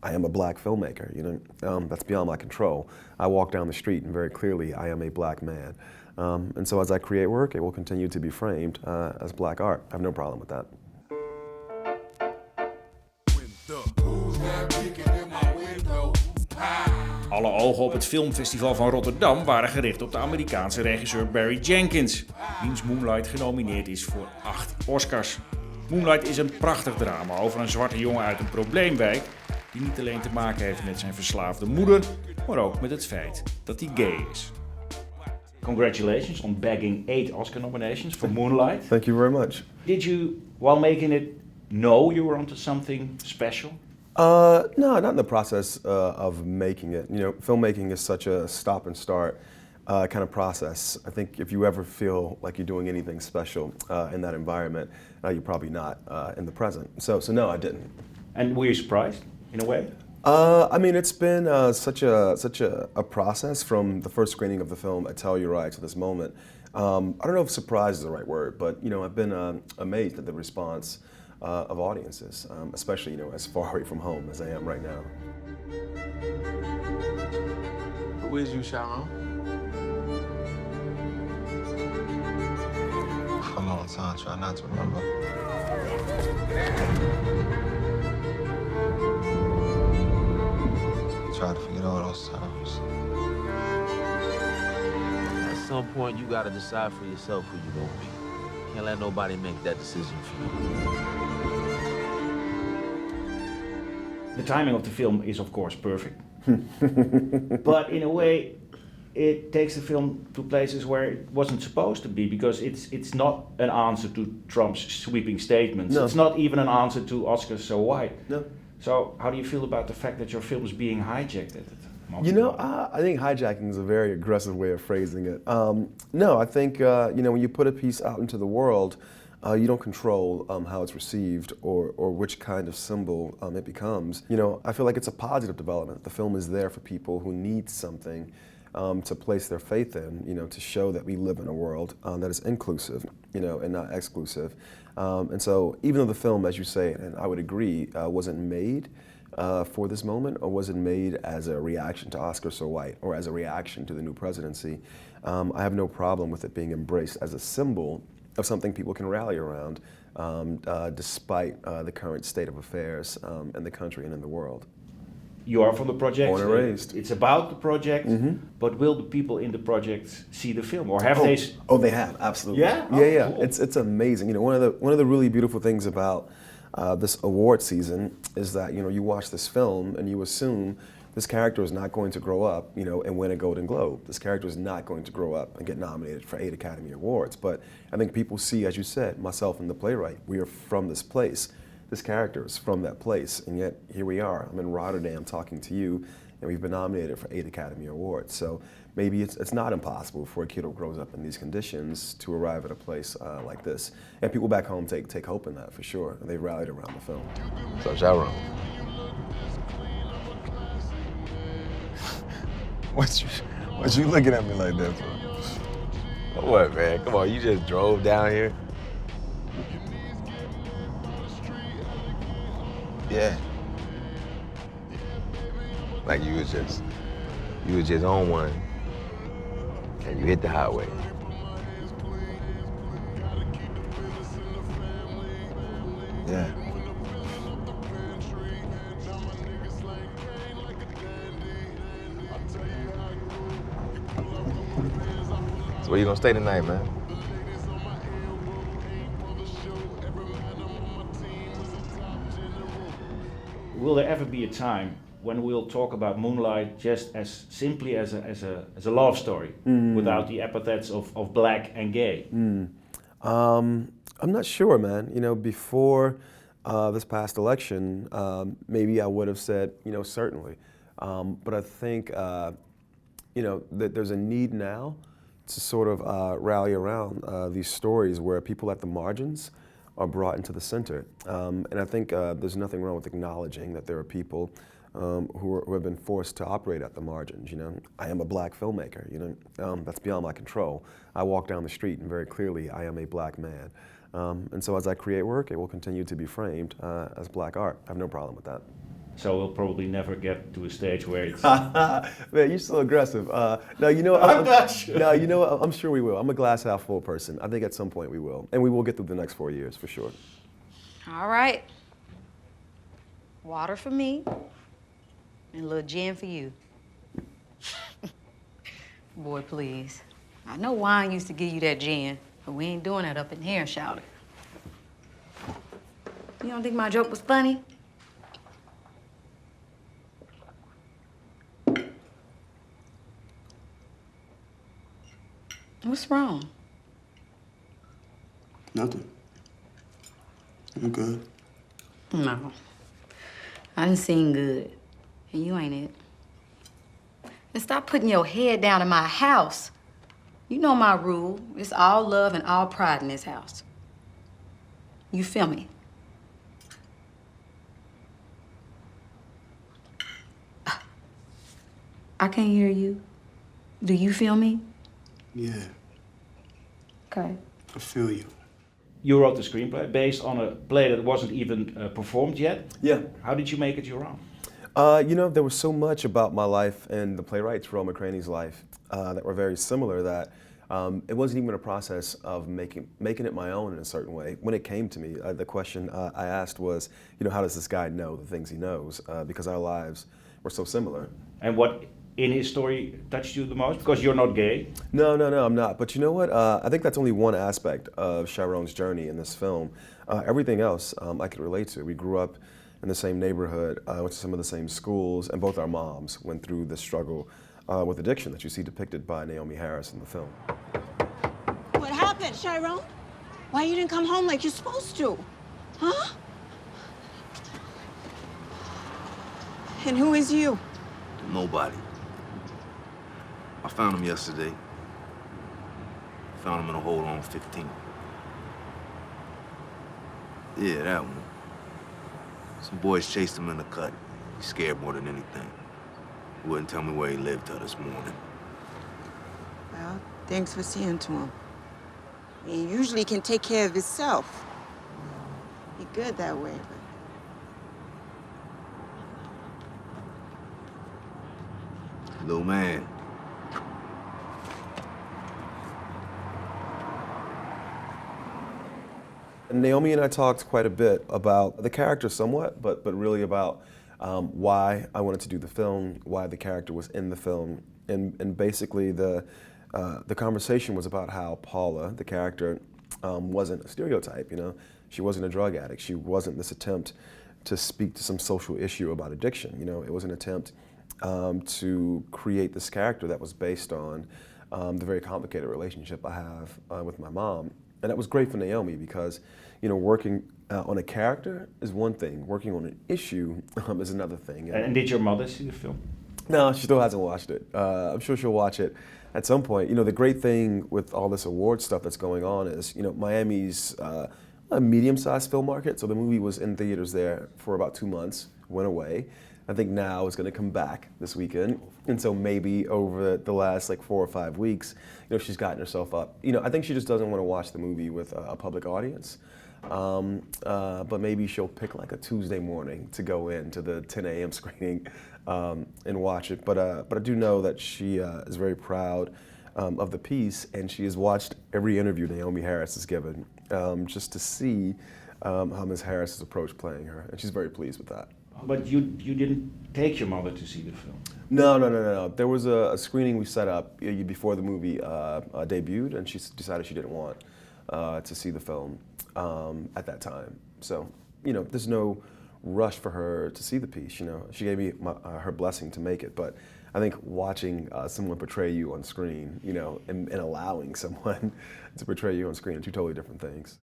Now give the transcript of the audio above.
I am a black filmmaker, that's beyond my control. I walk down the street and very clearly I am a black man. And so as I create work, it will continue to be framed as black art. I have no problem with that. Alle ogen op het filmfestival van Rotterdam waren gericht op de Amerikaanse regisseur Berry Jenkins, wiens Moonlight genomineerd is voor 8 Oscars. Moonlight is een prachtig drama over een zwarte jongen uit een probleemwijk die niet alleen te maken heeft met zijn verslaafde moeder, maar ook met het feit dat hij gay is. Congratulations on bagging 8 Oscar nominations for Moonlight. Thank you very much. Did you, while making it, know you were onto something special? No, not in the process of making it. Filmmaking is such a stop and start kind of process. I think if you ever feel like you're doing anything special in that environment, you're probably not in the present. So no, I didn't. And were you surprised, in a way? It's been such a process from the first screening of the film at Telluride to this moment. I don't know if surprise is the right word, but I've been amazed at the response of audiences, especially as far away from home as I am right now. Where's you, Sharon? For a long time, try not to remember. Try to forget all those times. At some point, you gotta decide for yourself who you're gonna be. Can't let nobody make that decision for you. The timing of the film is, of course, perfect. But in a way, it takes the film to places where it wasn't supposed to be, because it's not an answer to Trump's sweeping statements. No. It's not even an answer to Oscars So White. No. So how do you feel about the fact that your film is being hijacked at it? I think hijacking is a very aggressive way of phrasing it. No, I think when you put a piece out into the world, you don't control how it's received or which kind of symbol it becomes. I feel like it's a positive development. The film is there for people who need something to place their faith in, to show that we live in a world that is inclusive, and not exclusive. And so even though the film, as you say, and I would agree, wasn't made for this moment, or was it made as a reaction to Oscar So White or as a reaction to the new presidency, I have no problem with it being embraced as a symbol of something people can rally around despite the current state of affairs in the country and in the world. You are from the project. Born and raised. It's about the project, but will the people in the project see the film, or have they? Oh, they have, absolutely. Yeah? Yeah. Cool. It's amazing. One of the really beautiful things about this award season is that you watch this film and you assume this character is not going to grow up, and win a Golden Globe. This character is not going to grow up and get nominated for 8 Academy Awards. But I think people see, as you said, myself and the playwright, we are from this place. This character is from that place, and yet here we are. I'm in Rotterdam talking to you, and we've been nominated for 8 Academy Awards. So maybe it's not impossible for a kid who grows up in these conditions to arrive at a place like this. And people back home take hope in that, for sure. And they've rallied around the film. So, Sharon. What you looking at me like that for? What, man? Come on, you just drove down here? Yeah. Like you was just on one, and you hit the highway. Yeah. So where you gonna stay tonight, man? Will there ever be a time when we'll talk about Moonlight just as simply as a love story, without the epithets of black and gay? I'm not sure, man. Before this past election, maybe I would have said, certainly. But I think, that there's a need now to sort of rally around these stories where people at the margins are brought into the center. And I think there's nothing wrong with acknowledging that there are people who have been forced to operate at the margins. I am a black filmmaker. That's beyond my control. I walk down the street and very clearly I am a black man. And so as I create work, it will continue to be framed as black art. I have no problem with that. So we'll probably never get to a stage where it's... Man, you're so aggressive. No, you know, I'm not sure. No, you know what? I'm sure we will. I'm a glass half full person. I think at some point we will, and we will get through the next 4 years for sure. All right. Water for me, and a little gin for you. Boy, please. I know wine used to give you that gin, but we ain't doing that up in here, shout it. You don't think my joke was funny? What's wrong? Nothing. I'm good. No. I done seen good, and you ain't it. And stop putting your head down in my house. You know my rule. It's all love and all pride in this house. You feel me? I can't hear you. Do you feel me? Yeah, Okay. I feel you. You wrote the screenplay based on a play that wasn't even performed yet. Yeah. How did you make it your own? You know, there was so much about my life and the playwright Terrell McCraney's life that were very similar that it wasn't even a process of making it my own in a certain way. When it came to me, the question I asked was, you know, how does this guy know the things he knows? Because our lives were so similar. And what in his story touched you the most? Because you're not gay. No, I'm not. But you know what? I think that's only one aspect of Chiron's journey in this film. Everything else I could relate to. We grew up in the same neighborhood, went to some of the same schools, and both our moms went through the struggle with addiction that you see depicted by Naomi Harris in the film. What happened, Chiron? Why you didn't come home like you're supposed to? Huh? And who is you? Nobody. I found him yesterday. Found him in a hole on 15. Yeah, that one. Some boys chased him in the cut. He's scared more than anything. He wouldn't tell me where he lived till this morning. Well, thanks for seeing to him. He usually can take care of himself. He good that way, but... Little man. And Naomi and I talked quite a bit about the character somewhat, but really about why I wanted to do the film, why the character was in the film, and basically the conversation was about how Paula, the character, wasn't a stereotype. You know, she wasn't a drug addict. She wasn't this attempt to speak to some social issue about addiction. You know, it was an attempt to create this character that was based on the very complicated relationship I have with my mom. And that was great for Naomi because, you know, working on a character is one thing, working on an issue is another thing. And did your mother see the film? No, she still hasn't watched it. I'm sure she'll watch it at some point. You know, the great thing with all this award stuff that's going on is, you know, Miami's a medium-sized film market, so the movie was in theaters there for about 2 months, went away. I think now it's going to come back this weekend, and so maybe over the last like 4 or 5 weeks, you know, she's gotten herself up. You know, I think she just doesn't want to watch the movie with a public audience, but maybe she'll pick like a Tuesday morning to go in to the 10 a.m. screening and watch it. But I do know that she is very proud of the piece, and she has watched every interview Naomi Harris has given just to see how Ms. Harris has approached playing her, and she's very pleased with that. But you didn't take your mother to see the film? No. There was a screening we set up before the movie debuted, and she decided she didn't want to see the film at that time. So, you know, there's no rush for her to see the piece. You know, she gave me her blessing to make it, but I think watching someone portray you on screen, you know, and allowing someone to portray you on screen are two totally different things.